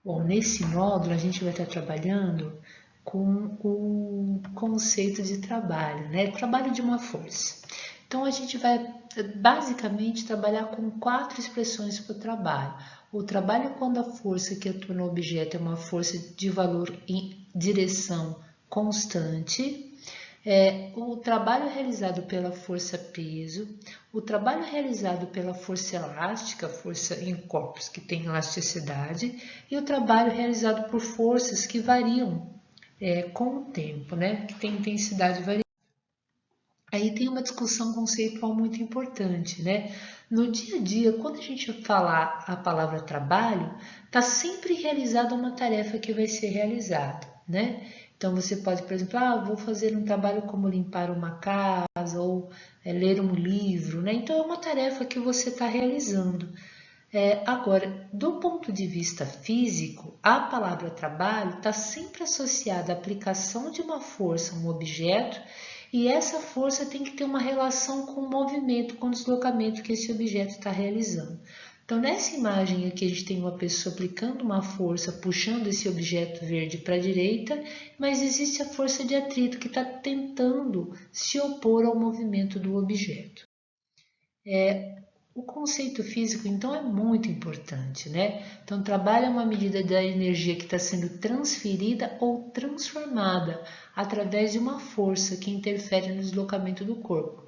Bom, nesse módulo a gente vai estar trabalhando com o conceito de trabalho, né? Trabalho de uma força. Então a gente vai basicamente trabalhar com 4 expressões para o trabalho. O trabalho quando a força que atua no objeto é uma força de valor em direção constante. O trabalho realizado pela força peso, o trabalho realizado pela força elástica, força em corpos que tem elasticidade, e o trabalho realizado por forças que variam com o tempo, né? Que tem intensidade variável. Aí tem uma discussão conceitual muito importante, né? No dia a dia, quando a gente falar a palavra trabalho, está sempre realizada uma tarefa que vai ser realizada, né? Então você pode, por exemplo, vou fazer um trabalho como limpar uma casa ou ler um livro, né? Então é uma tarefa que você está realizando. Agora, do ponto de vista físico, a palavra trabalho está sempre associada à aplicação de uma força a um objeto e essa força tem que ter uma relação com o movimento, com o deslocamento que esse objeto está realizando. Então, nessa imagem aqui, a gente tem uma pessoa aplicando uma força, puxando esse objeto verde para a direita, mas existe a força de atrito que está tentando se opor ao movimento do objeto. O conceito físico, então, é muito importante, né? Então, trabalho é uma medida da energia que está sendo transferida ou transformada através de uma força que interfere no deslocamento do corpo,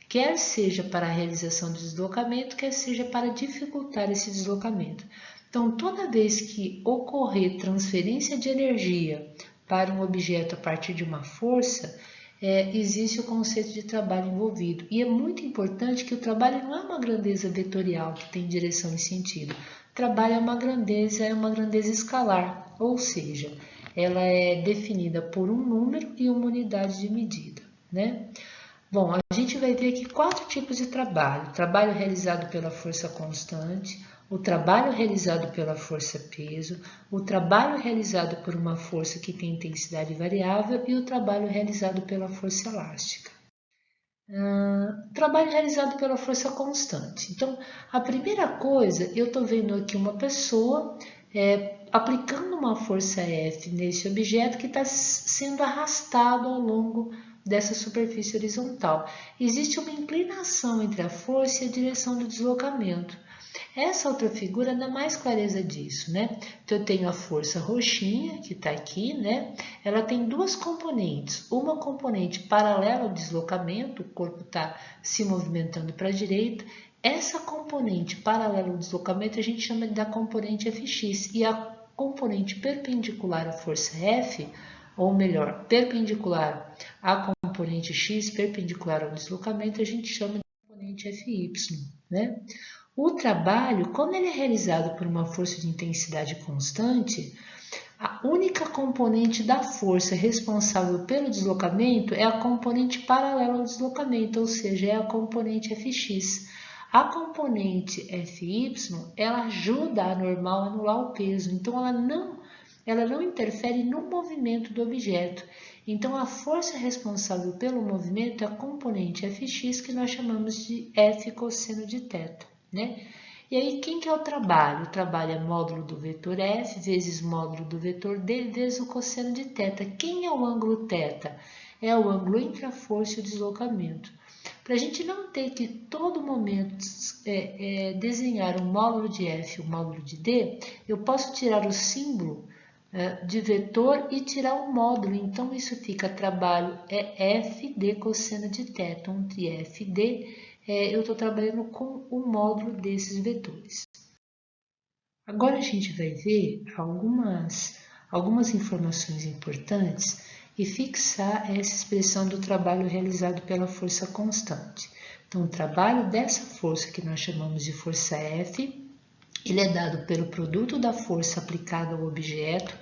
quer seja para a realização do deslocamento, quer seja para dificultar esse deslocamento. Então, toda vez que ocorrer transferência de energia para um objeto a partir de uma força, existe o conceito de trabalho envolvido. E é muito importante que o trabalho não é uma grandeza vetorial que tem direção e sentido. O trabalho é uma grandeza escalar, ou seja, ela é definida por um número e uma unidade de medida, né? Bom, a gente vai ver aqui 4 tipos de trabalho. Trabalho realizado pela força constante, o trabalho realizado pela força peso, o trabalho realizado por uma força que tem intensidade variável e o trabalho realizado pela força elástica. Trabalho realizado pela força constante. Então, a primeira coisa, eu estou vendo aqui uma pessoa aplicando uma força F nesse objeto que está sendo arrastado ao longo dessa superfície horizontal. Existe uma inclinação entre a força e a direção do deslocamento. Essa outra figura dá mais clareza disso, né? Então, eu tenho a força roxinha, que está aqui, né? Ela tem 2 componentes. Uma componente paralela ao deslocamento, o corpo está se movimentando para a direita. Essa componente paralela ao deslocamento a gente chama da componente Fx. E a componente perpendicular à força F, ou melhor, perpendicular à componente x, perpendicular ao deslocamento, a gente chama de componente Fy, né? O trabalho, quando ele é realizado por uma força de intensidade constante, a única componente da força responsável pelo deslocamento é a componente paralela ao deslocamento, ou seja, é a componente Fx. A componente Fy, ela ajuda a normal a anular o peso, então ela não interfere no movimento do objeto. Então, a força responsável pelo movimento é a componente Fx, que nós chamamos de F cosseno de θ, né? E aí, quem que é o trabalho? O trabalho é módulo do vetor F vezes módulo do vetor D vezes o cosseno de θ. Quem é o ângulo θ? É o ângulo entre a força e o deslocamento. Para a gente não ter que todo momento desenhar um módulo de F e um módulo de D, eu posso tirar o símbolo de vetor e tirar o módulo. Então, isso fica trabalho é FD cosseno de θ, onde FD eu estou trabalhando com o módulo desses vetores. Agora a gente vai ver algumas informações importantes e fixar essa expressão do trabalho realizado pela força constante. Então, o trabalho dessa força que nós chamamos de força F, ele é dado pelo produto da força aplicada ao objeto.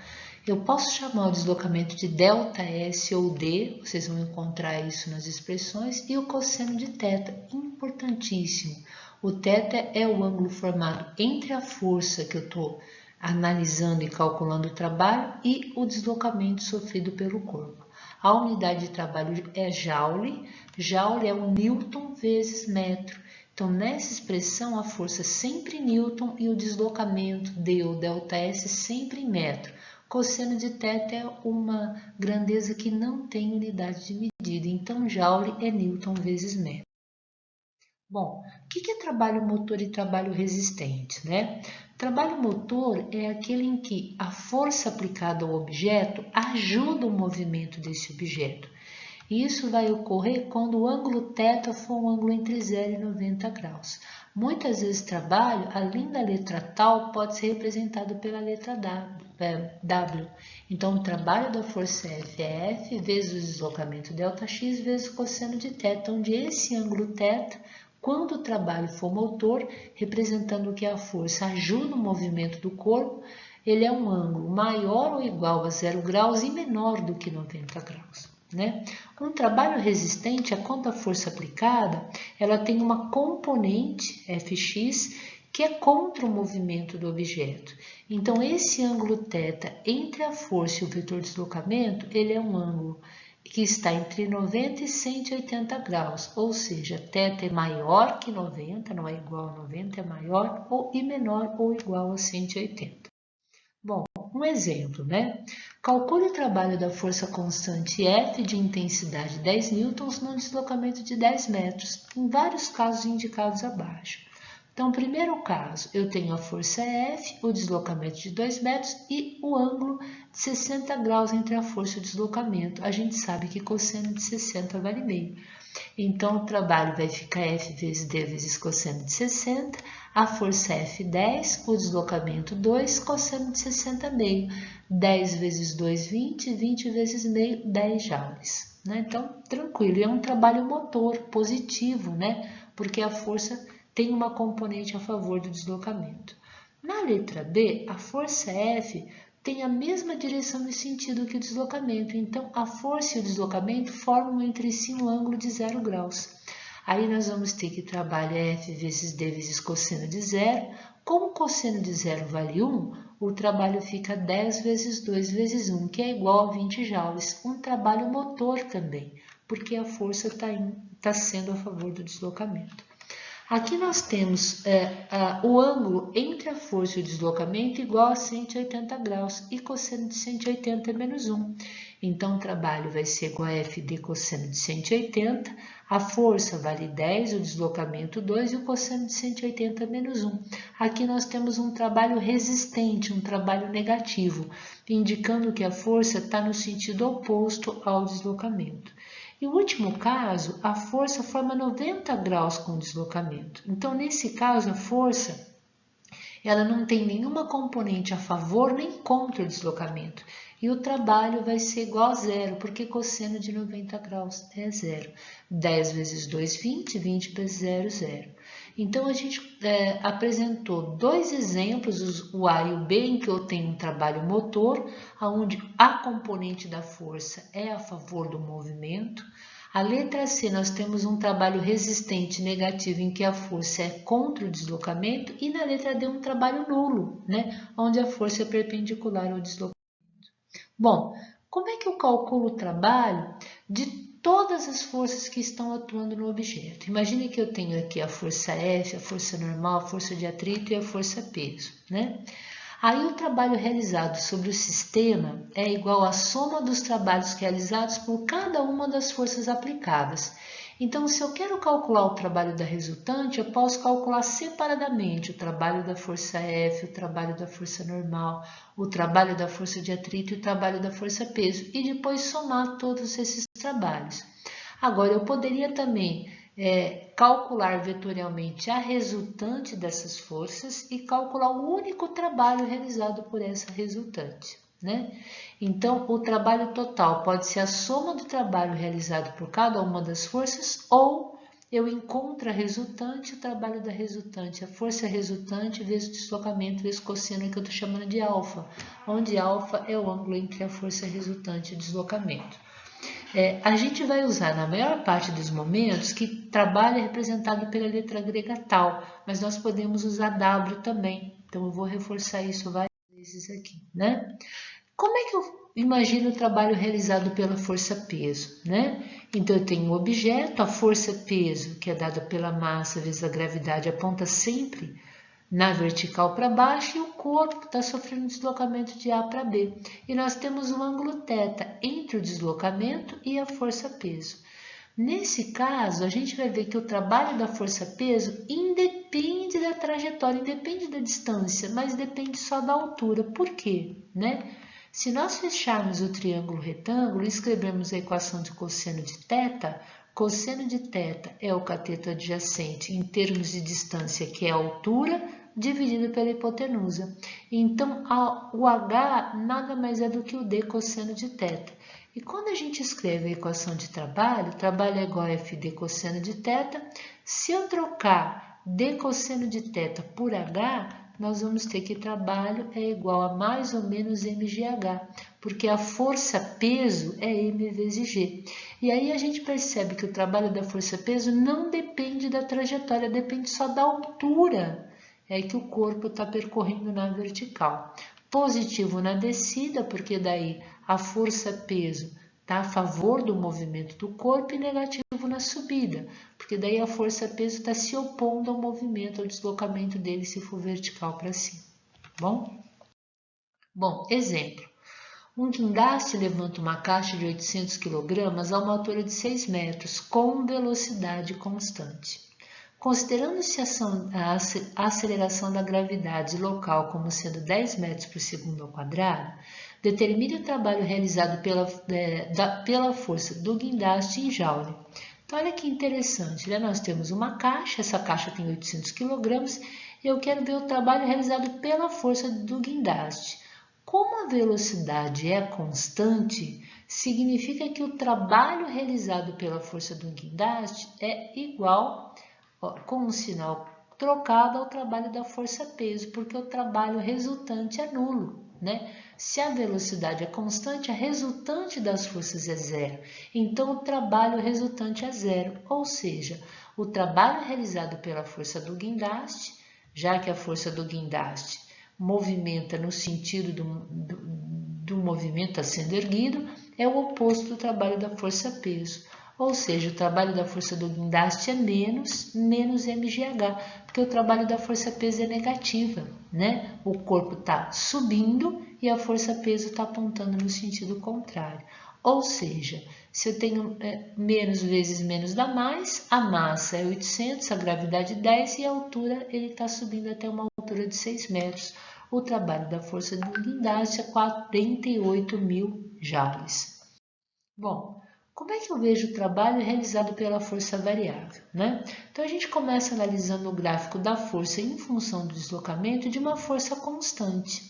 Eu posso chamar o deslocamento de ΔS ou D, vocês vão encontrar isso nas expressões, e o cosseno de θ, importantíssimo. O θ é o ângulo formado entre a força que eu estou analisando e calculando o trabalho e o deslocamento sofrido pelo corpo. A unidade de trabalho é joule, joule é um newton vezes metro. Então, nessa expressão, a força sempre em Newton e o deslocamento D ou ΔS sempre em metro. Cosseno de θ é uma grandeza que não tem unidade de medida, então Joule é Newton vezes metro. Bom, o que é trabalho motor e trabalho resistente, né? Trabalho motor é aquele em que a força aplicada ao objeto ajuda o movimento desse objeto. Isso vai ocorrer quando o ângulo θ for um ângulo entre 0 e 90 graus. Muitas vezes trabalho, além da letra tal, pode ser representado pela letra W. Então, o trabalho da força F é F vezes o deslocamento ΔX vezes o cosseno de θ, onde esse ângulo θ, quando o trabalho for motor, representando que a força ajuda o movimento do corpo, ele é um ângulo maior ou igual a 0 graus e menor do que 90 graus. Né? Um trabalho resistente é quando a força aplicada ela tem uma componente Fx que é contra o movimento do objeto. Então, esse ângulo θ entre a força e o vetor de deslocamento, ele é um ângulo que está entre 90 e 180 graus, ou seja, θ é maior que 90, não é igual a 90, é maior e menor ou igual a 180. Bom, um exemplo, né? Calcule o trabalho da força constante F de intensidade 10 newtons num deslocamento de 10 metros, em vários casos indicados abaixo. Então, primeiro caso, eu tenho a força F, o deslocamento de 2 metros e o ângulo de 60 graus entre a força e o deslocamento. A gente sabe que cosseno de 60 vale meio. Então, o trabalho vai ficar F vezes D vezes cosseno de 60, a força F 10, o deslocamento 2, cosseno de 60 meio. 10 vezes 2, 20, 20 vezes meio, 10 joules. Né? Então, tranquilo, é um trabalho motor positivo, né? Porque a força tem uma componente a favor do deslocamento. Na letra B, a força F tem a mesma direção e sentido que o deslocamento, então a força e o deslocamento formam entre si um ângulo de 0 graus. Aí nós vamos ter que trabalhar F vezes D vezes cosseno de 0. Como o cosseno de 0 vale 1, o trabalho fica 10 vezes 2 vezes 1, que é igual a 20 joules. Um trabalho motor também, porque a força está sendo a favor do deslocamento. Aqui nós temos o ângulo entre a força e o deslocamento igual a 180 graus e cosseno de 180 é menos 1. Então, o trabalho vai ser igual a F de cosseno de 180, a força vale 10, o deslocamento 2 e o cosseno de 180 é menos 1. Aqui nós temos um trabalho resistente, um trabalho negativo, indicando que a força está no sentido oposto ao deslocamento. E o último caso, a força forma 90 graus com o deslocamento. Então, nesse caso, a força ela não tem nenhuma componente a favor nem contra o deslocamento. E o trabalho vai ser igual a zero, porque cosseno de 90 graus é zero. 10 vezes 2, 20, 20 vezes 0, 0. Então, a gente apresentou dois exemplos, o A e o B, em que eu tenho um trabalho motor, onde a componente da força é a favor do movimento. A letra C, nós temos um trabalho resistente negativo em que a força é contra o deslocamento, e na letra D um trabalho nulo, né, onde a força é perpendicular ao deslocamento. Bom, como é que eu calculo o trabalho de todas as forças que estão atuando no objeto? Imagine que eu tenho aqui a força F, a força normal, a força de atrito e a força peso, né? Aí o trabalho realizado sobre o sistema é igual à soma dos trabalhos realizados por cada uma das forças aplicadas. Então, se eu quero calcular o trabalho da resultante, eu posso calcular separadamente o trabalho da força F, o trabalho da força normal, o trabalho da força de atrito e o trabalho da força peso, e depois somar todos esses trabalhos. Agora, eu poderia também calcular vetorialmente a resultante dessas forças e calcular o único trabalho realizado por essa resultante, né? Então, o trabalho total pode ser a soma do trabalho realizado por cada uma das forças, ou eu encontro a resultante, o trabalho da resultante, a força resultante vezes o deslocamento vezes o cosseno, que eu estou chamando de alfa, onde alfa é o ângulo entre a força resultante e o deslocamento. A gente vai usar na maior parte dos momentos que trabalho é representado pela letra grega tal, mas nós podemos usar W também. Então, eu vou reforçar isso várias vezes aqui, né? Como é que eu imagina o trabalho realizado pela força-peso, né? Então, eu tenho um objeto, a força-peso, que é dada pela massa vezes a gravidade, aponta sempre na vertical para baixo, e o corpo está sofrendo deslocamento de A para B. E nós temos um ângulo θ entre o deslocamento e a força-peso. Nesse caso, a gente vai ver que o trabalho da força-peso independe da trajetória, independe da distância, mas depende só da altura. Por quê? Né? Se nós fecharmos o triângulo retângulo e escrevermos a equação de cosseno de θ, cosseno de θ é o cateto adjacente em termos de distância, que é a altura, dividido pela hipotenusa. Então, o H nada mais é do que o D cosseno de θ. E quando a gente escreve a equação de trabalho, trabalho é igual a FD cosseno de θ. Se eu trocar D cosseno de θ por H, nós vamos ter que trabalho é igual a mais ou menos mgh, porque a força-peso é m vezes g. E aí a gente percebe que o trabalho da força-peso não depende da trajetória, depende só da altura que o corpo está percorrendo na vertical. Positivo na descida, porque daí a força-peso está a favor do movimento do corpo, e negativo na subida, porque daí a força-peso está se opondo ao movimento, ao deslocamento dele se for vertical para cima. Bom, exemplo. Um guindaste levanta uma caixa de 800 kg a uma altura de 6 metros, com velocidade constante. Considerando-se a aceleração da gravidade local como sendo 10 metros por segundo ao quadrado, determine o trabalho realizado pela força do guindaste em joule. Então, olha que interessante, né? Nós temos uma caixa, essa caixa tem 800 kg, e eu quero ver o trabalho realizado pela força do guindaste. Como a velocidade é constante, significa que o trabalho realizado pela força do guindaste é igual, com um sinal trocado, ao trabalho da força-peso, porque o trabalho resultante é nulo, né? Se a velocidade é constante, a resultante das forças é zero. Então, o trabalho resultante é zero, ou seja, o trabalho realizado pela força do guindaste, já que a força do guindaste movimenta no sentido do movimento está sendo erguido, é o oposto do trabalho da força-peso. Ou seja, o trabalho da força do guindaste é menos mgh, porque o trabalho da força-peso é negativa, né? O corpo está subindo e a força-peso está apontando no sentido contrário. Ou seja, se eu tenho menos vezes menos dá mais, a massa é 800, a gravidade 10 e a altura ele está subindo até uma altura de 6 metros. O trabalho da força do guindaste é 48.000 joules. Bom, como é que eu vejo o trabalho realizado pela força variável, né? Então, a gente começa analisando o gráfico da força em função do deslocamento de uma força constante.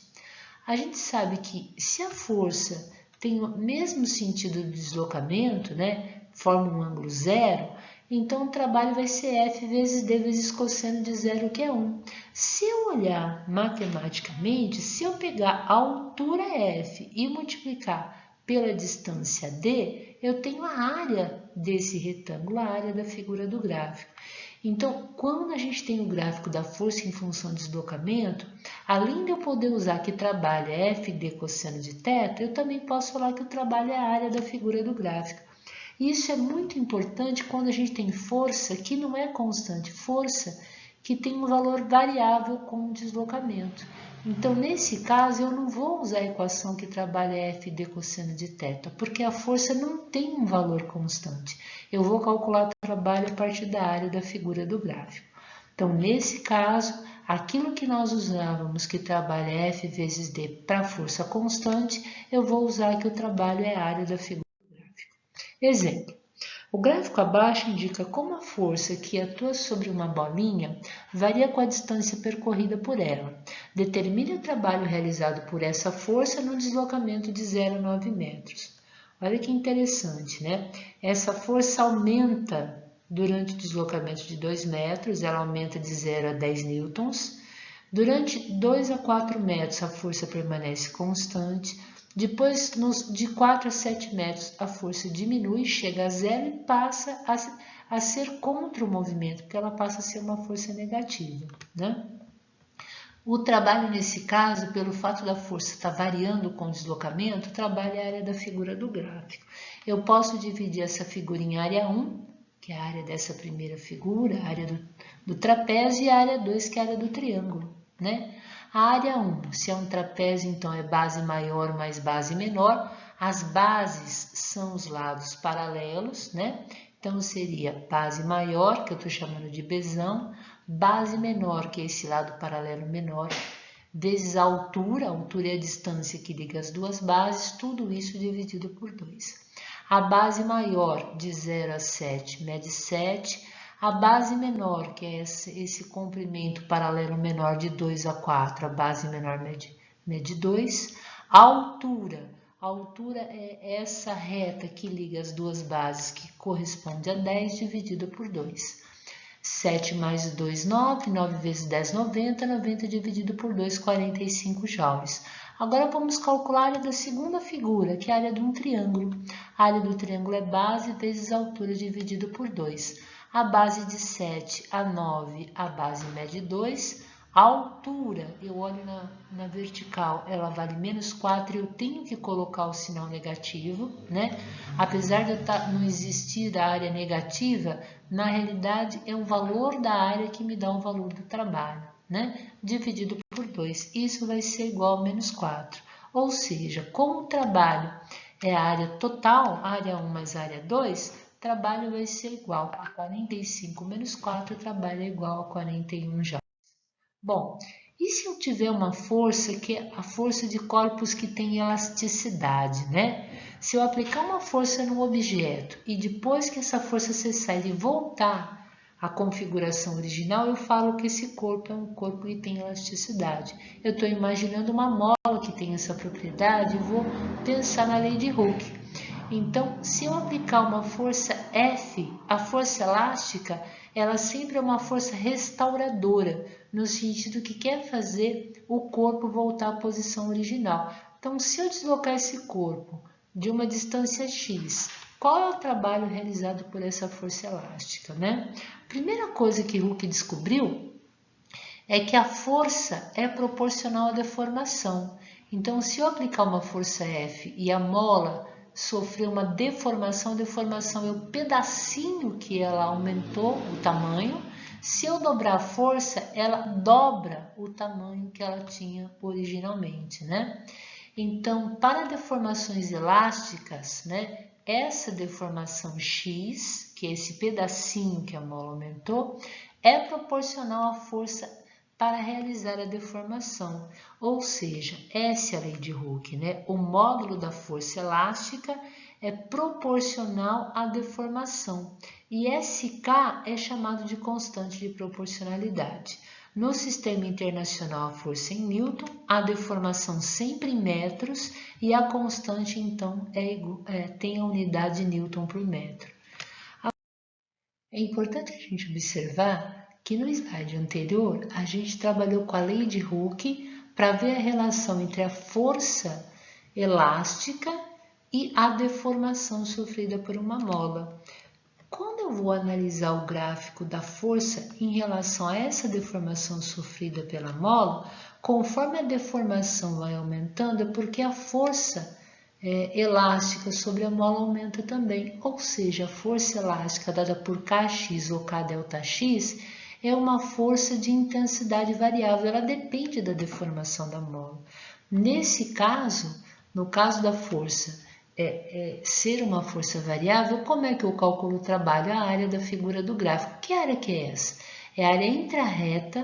A gente sabe que se a força tem o mesmo sentido do deslocamento, né, forma um ângulo zero, então o trabalho vai ser F vezes D vezes cosseno de zero, que é 1. Se eu olhar matematicamente, se eu pegar a altura F e multiplicar pela distância D, eu tenho a área desse retângulo, a área da figura do gráfico. Então, quando a gente tem o gráfico da força em função do deslocamento, além de eu poder usar que trabalho é FD cosseno de θ, eu também posso falar que o trabalho é a área da figura do gráfico. E isso é muito importante quando a gente tem força que não é constante, força que tem um valor variável com o deslocamento. Então, nesse caso, eu não vou usar a equação que trabalha FD cosseno de θ, porque a força não tem um valor constante. Eu vou calcular o trabalho a partir da área da figura do gráfico. Então, nesse caso, aquilo que nós usávamos que trabalha F vezes D para força constante, eu vou usar que o trabalho é a área da figura do gráfico. Exemplo. O gráfico abaixo indica como a força que atua sobre uma bolinha varia com a distância percorrida por ela. Determine o trabalho realizado por essa força no deslocamento de 0 a 9 metros. Olha que interessante, né? Essa força aumenta durante o deslocamento de 2 metros, ela aumenta de 0 a 10 newtons. Durante 2 a 4 metros, a força permanece constante. Depois, de 4 a 7 metros, a força diminui, chega a zero e passa a ser contra o movimento, porque ela passa a ser uma força negativa, né? O trabalho nesse caso, pelo fato da força estar variando com o deslocamento, trabalha a área da figura do gráfico. Eu posso dividir essa figura em área 1, que é a área dessa primeira figura, a área do trapézio, e a área 2, que é a área do triângulo, né? A área 1, se é um trapézio, então é base maior mais base menor. As bases são os lados paralelos, né? Então seria base maior, que eu estou chamando de besão, base menor, que é esse lado paralelo menor, vezes a altura é a distância que liga as duas bases, tudo isso dividido por 2. A base maior, de 0 a 7, mede 7. A base menor, que é esse comprimento paralelo menor de 2 a 4, a base menor mede 2. A altura é essa reta que liga as duas bases, que corresponde a 10 dividido por 2. 7 mais 2, 9. 9 vezes 10, 90. 90 dividido por 2, 45 joules. Agora vamos calcular a área da segunda figura, que é a área de um triângulo. A área do triângulo é base vezes a altura dividido por 2. A base de 7 a 9, a base mede 2. A altura, eu olho na vertical, ela vale menos 4, eu tenho que colocar o sinal negativo, né? Apesar de não existir a área negativa, na realidade é o valor da área que me dá o valor do trabalho, né? Dividido por 2, isso vai ser igual a menos 4. Ou seja, como o trabalho é a área total, área 1 mais área 2, trabalho vai ser igual a 45 menos 4, trabalho é igual a 41 joules. Bom, e se eu tiver uma força que é a força de corpos que tem elasticidade, né? Se eu aplicar uma força num objeto e depois que essa força cessar e voltar à configuração original, eu falo que esse corpo é um corpo que tem elasticidade. Eu estou imaginando uma mola que tem essa propriedade e vou pensar na lei de Hooke. Então, se eu aplicar uma força F, a força elástica, ela sempre é uma força restauradora, no sentido que quer fazer o corpo voltar à posição original. Então, se eu deslocar esse corpo de uma distância x, qual é o trabalho realizado por essa força elástica, né? A primeira coisa que Hooke descobriu é que a força é proporcional à deformação. Então, se eu aplicar uma força F e a mola sofreu uma deformação, a deformação é o pedacinho que ela aumentou o tamanho. Se eu dobrar a força, ela dobra o tamanho que ela tinha originalmente, né? Então, para deformações elásticas, né, essa deformação X, que é esse pedacinho que a mola aumentou, é proporcional à força para realizar a deformação, ou seja, essa é a lei de Hooke, né? O módulo da força elástica é proporcional à deformação e SK é chamado de constante de proporcionalidade. No sistema internacional, a força em Newton, a deformação sempre em metros e a constante, então, tem a unidade de Newton por metro. É importante a gente observar que no slide anterior a gente trabalhou com a lei de Hooke para ver a relação entre a força elástica e a deformação sofrida por uma mola. Quando eu vou analisar o gráfico da força em relação a essa deformação sofrida pela mola, conforme a deformação vai aumentando, é porque a força elástica sobre a mola aumenta também, ou seja, a força elástica dada por Kx ou K delta X é uma força de intensidade variável, ela depende da deformação da mola. Nesse caso, no caso da força ser uma força variável, como é que eu calculo o trabalho? A área da figura do gráfico. Que área que é essa? É a área entre a reta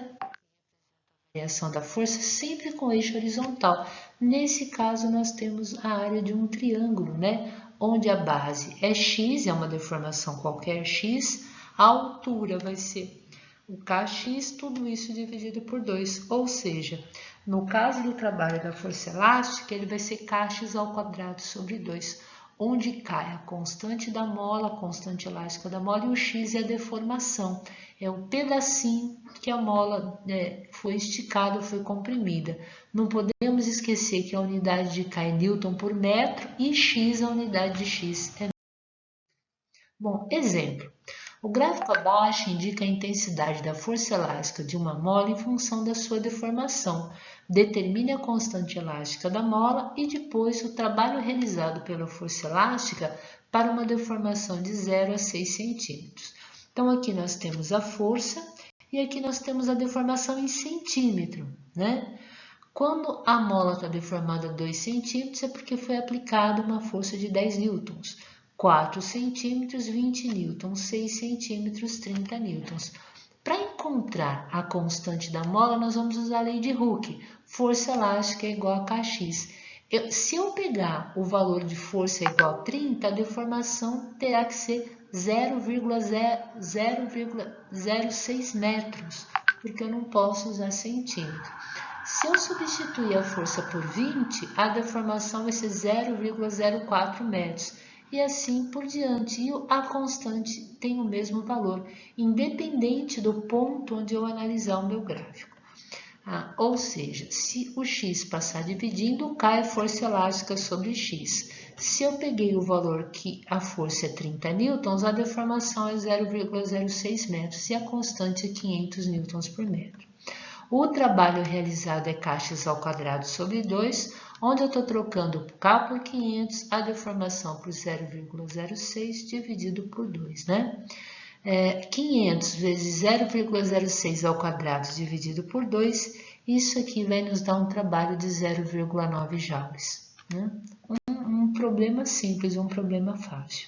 e a variação da força, sempre com eixo horizontal. Nesse caso, nós temos a área de um triângulo, né? Onde a base é x, é uma deformação qualquer x, a altura vai ser o kx, tudo isso dividido por 2, ou seja, no caso do trabalho da força elástica, ele vai ser kx ao quadrado sobre 2, onde k é a constante da mola, a constante elástica da mola, e o x é a deformação, é o pedacinho que a mola foi esticada, foi comprimida. Não podemos esquecer que a unidade de k é Newton por metro e x, a unidade de x é. Bom, exemplo. O gráfico abaixo indica a intensidade da força elástica de uma mola em função da sua deformação. Determine a constante elástica da mola e depois o trabalho realizado pela força elástica para uma deformação de 0 a 6 centímetros. Então, aqui nós temos a força e aqui nós temos a deformação em centímetro, né? Quando a mola está deformada 2 centímetros, é porque foi aplicada uma força de 10 newtons. 4 centímetros, 20 newtons. 6 centímetros, 30 newtons. Para encontrar a constante da mola, nós vamos usar a lei de Hooke. Força elástica é igual a Kx. Se eu pegar o valor de força igual a 30, a deformação terá que ser 0,06 metros, porque eu não posso usar centímetro. Se eu substituir a força por 20, a deformação vai ser 0,04 metros. E assim por diante. E a constante tem o mesmo valor, independente do ponto onde eu analisar o meu gráfico. Ou seja, se o x passar dividindo, cai a força elástica sobre x. Se eu peguei o valor que a força é 30 newtons, a deformação é 0,06 metros e a constante é 500 newtons por metro. O trabalho realizado é Kx ao quadrado sobre 2, onde eu estou trocando K por 500, a deformação por 0,06 dividido por 2, né? 500 vezes 0,06 ao quadrado dividido por 2, isso aqui vai nos dar um trabalho de 0,9 joules, né? Um problema simples, um problema fácil.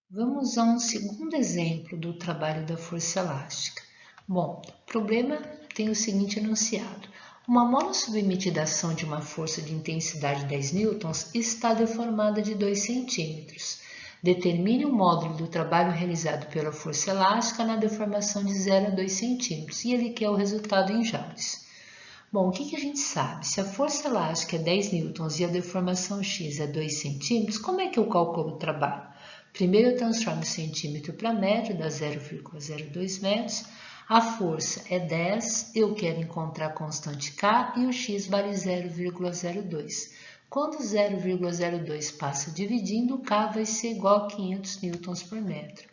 Vamos a um segundo exemplo do trabalho da força elástica. Bom, o problema tem o seguinte enunciado. Uma mola submetida à ação de uma força de intensidade 10 newtons está deformada de 2 centímetros. Determine o módulo do trabalho realizado pela força elástica na deformação de 0 a 2 centímetros e ele quer o resultado em joules. Bom, o que a gente sabe? Se a força elástica é 10 newtons e a deformação x é 2 centímetros, como é que eu calculo o trabalho? Primeiro eu transformo centímetro para metro, dá 0,02 metros. A força é 10, eu quero encontrar a constante K e o x vale 0,02. Quando 0,02 passa dividindo, K vai ser igual a 500 newtons por metro.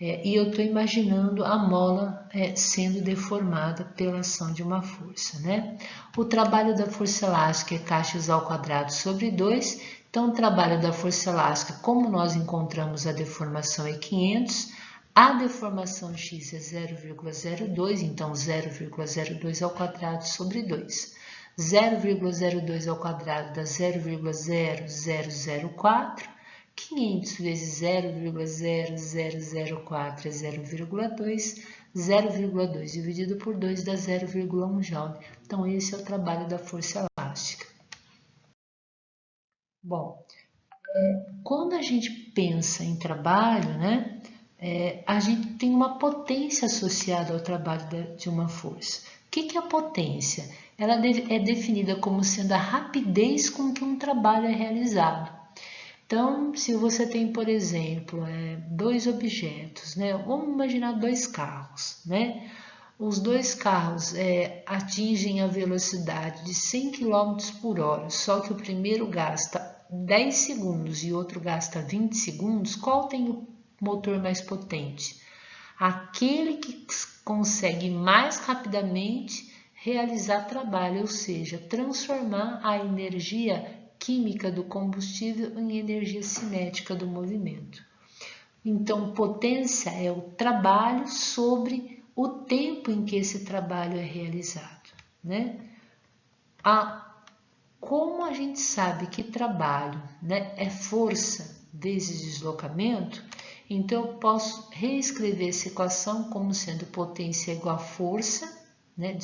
E eu estou imaginando a mola sendo deformada pela ação de uma força, né? O trabalho da força elástica é Kx ao quadrado sobre 2. Então, o trabalho da força elástica, como nós encontramos a deformação é 500, a deformação x é 0,02, então 0,02 ao quadrado sobre 2. 0,02 ao quadrado dá 0,0004. 500 vezes 0,0004 é 0,2. 0,2 dividido por 2 dá 0,1 joule. Então, esse é o trabalho da força elástica. Bom, quando a gente pensa em trabalho, né, a gente tem uma potência associada ao trabalho de uma força. O que é a potência? Ela é definida como sendo a rapidez com que um trabalho é realizado. Então, se você tem, por exemplo, dois objetos, né? Vamos imaginar dois carros, né? Os dois carros atingem a velocidade de 100 km por hora, só que o primeiro gasta 10 segundos e o outro gasta 20 segundos, qual tem o motor mais potente? Aquele que consegue mais rapidamente realizar trabalho, ou seja, transformar a energia química do combustível em energia cinética do movimento. Então, potência é o trabalho sobre o tempo em que esse trabalho é realizado, né? Como a gente sabe que trabalho, né, é força vezes deslocamento, então eu posso reescrever essa equação como sendo potência igual a força, né,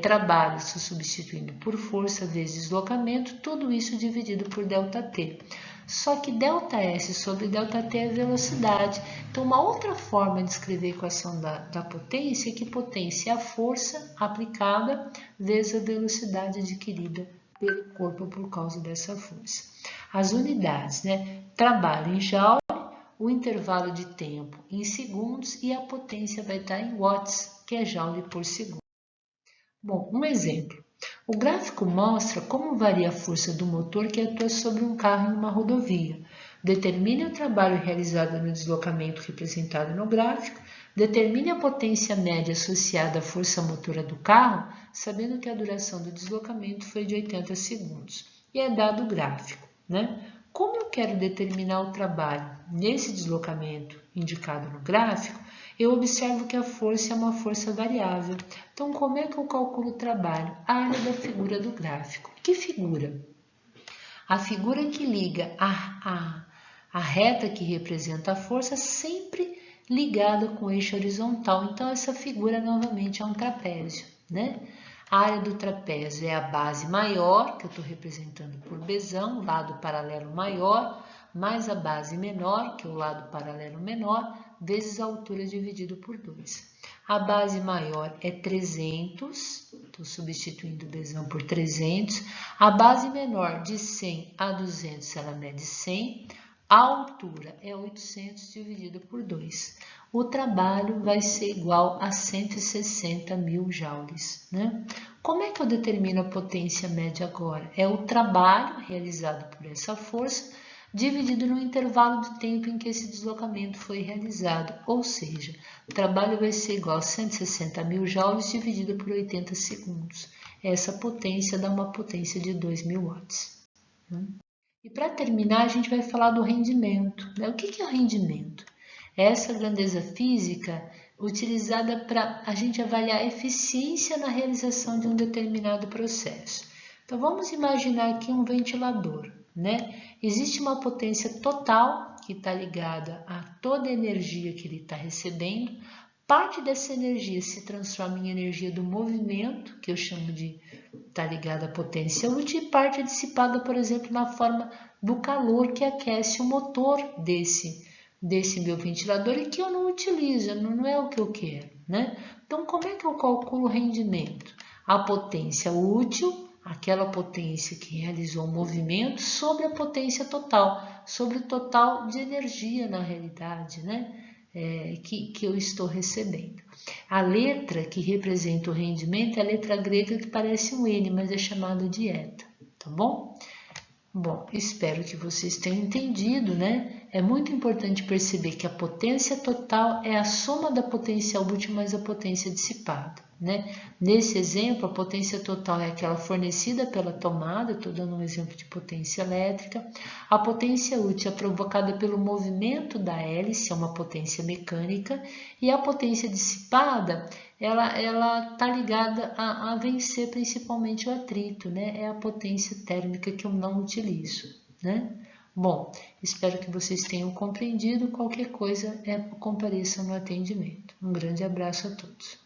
trabalho se substituindo por força vezes deslocamento, tudo isso dividido por ΔT. Só que ΔS sobre ΔT é velocidade. Então, uma outra forma de escrever a equação da potência é que potência é a força aplicada vezes a velocidade adquirida pelo corpo por causa dessa força. As unidades, né? Trabalho em joule, o intervalo de tempo em segundos e a potência vai estar em watts, que é joule por segundo. Bom, um exemplo. O gráfico mostra como varia a força do motor que atua sobre um carro em uma rodovia. Determine o trabalho realizado no deslocamento representado no gráfico. Determine a potência média associada à força motora do carro, sabendo que a duração do deslocamento foi de 80 segundos. E é dado o gráfico, né? Como eu quero determinar o trabalho nesse deslocamento indicado no gráfico, eu observo que a força é uma força variável. Então, como é que eu calculo o trabalho? A área da figura do gráfico. Que figura? A figura que liga a reta que representa a força sempre ligada com o eixo horizontal. Então, essa figura novamente é um trapézio, né? A área do trapézio é a base maior, que eu estou representando por Bzão, lado paralelo maior, mais a base menor, que é o lado paralelo menor, vezes a altura dividido por 2. A base maior é 300, estou substituindo o Bzão por 300. A base menor de 100 a 200, ela mede 100. A altura é 800 dividido por 2. O trabalho vai ser igual a 160 mil joules, né? Como é que eu determino a potência média agora? É o trabalho realizado por essa força dividido no intervalo de tempo em que esse deslocamento foi realizado, ou seja, o trabalho vai ser igual a 160 mil joules dividido por 80 segundos. Essa potência dá uma potência de 2.000 watts. E para terminar, a gente vai falar do rendimento, né? O que é o rendimento? É essa grandeza física utilizada para a gente avaliar a eficiência na realização de um determinado processo. Então, vamos imaginar aqui um ventilador, né? Existe uma potência total que está ligada a toda a energia que ele está recebendo. Parte dessa energia se transforma em energia do movimento, que eu chamo de está ligada à potência útil, e parte é dissipada, por exemplo, na forma do calor que aquece o motor desse meu ventilador e que eu não utilizo, não é o que eu quero, né? Então, como é que eu calculo o rendimento? A potência útil, aquela potência que realizou o movimento, sobre a potência total, sobre o total de energia na realidade, né? Que eu estou recebendo. A letra que representa o rendimento é a letra grega que parece um N, mas é chamada de eta, tá bom? Bom, espero que vocês tenham entendido, né? É muito importante perceber que a potência total é a soma da potência útil mais a potência dissipada, né? Nesse exemplo, a potência total é aquela fornecida pela tomada, estou dando um exemplo de potência elétrica. A potência útil é provocada pelo movimento da hélice, é uma potência mecânica, e a potência dissipada ela está ligada a vencer principalmente o atrito, né? É a potência térmica que eu não utilizo, né? Bom, espero que vocês tenham compreendido. Qualquer coisa, compareçam no atendimento. Um grande abraço a todos.